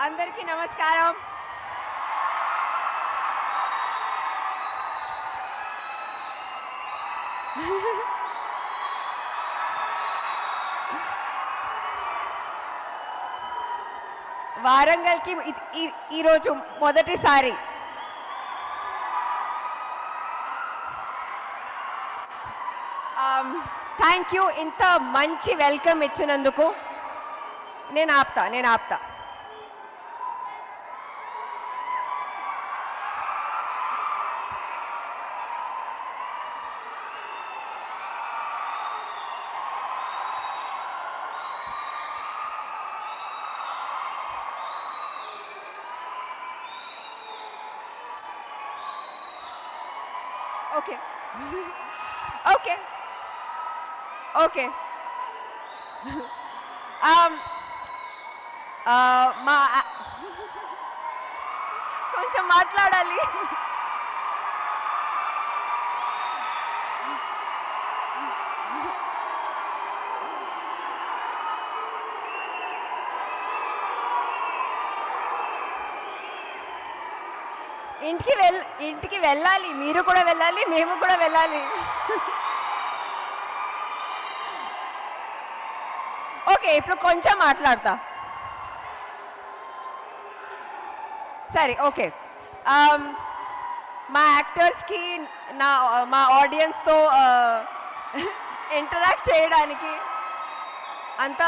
అందరికీ నమస్కారం. వారంగల్కి ఈరోజు మొదటిసారి. థ్యాంక్ యూ, ఇంత మంచి వెల్కమ్ ఇచ్చినందుకు. నేను ఆపుతా. ఓకే. కొంచెం మాట్లాడాలి. ఇంటికి వెళ్ళాలి, మీరు కూడా వెళ్ళాలి, మేము కూడా వెళ్ళాలి. ఓకే, ఇప్పుడు కొంచెం మాట్లాడతా. సరే, ఓకే. మా యాక్టర్స్కి మా ఆడియన్స్తో ఇంటరాక్ట్ చేయడానికి అంత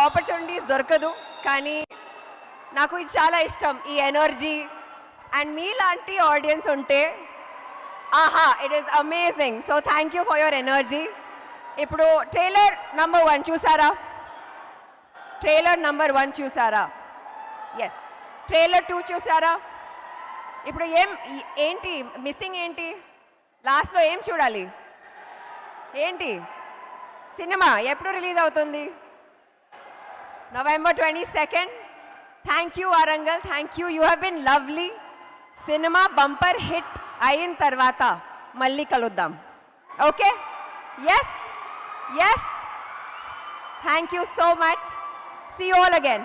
ఆపర్చునిటీస్ దొరకదు, కానీ నాకు ఇది చాలా ఇష్టం, ఈ ఎనర్జీ. అండ్ మీలాంటి ఆడియన్స్ ఉంటే it is amazing. So thank you for your energy. ఇప్పుడు ట్రైలర్ నంబర్ 1 చూసారా? ఎస్. ట్రైలర్ 2 చూసారా? ఇప్పుడు ఏంటి మిస్సింగ్? ఏంటి లాస్ట్లో ఏం చూడాలి? ఏంటి సినిమా ఎప్పుడు రిలీజ్ అవుతుంది? November 22nd. Thank you Warangal, thank you. You have been lovely. Cinema bumper hit అయిన తర్వాత మళ్ళీ కలుద్దాం. Okay? Yes. Thank you so much. See you all again.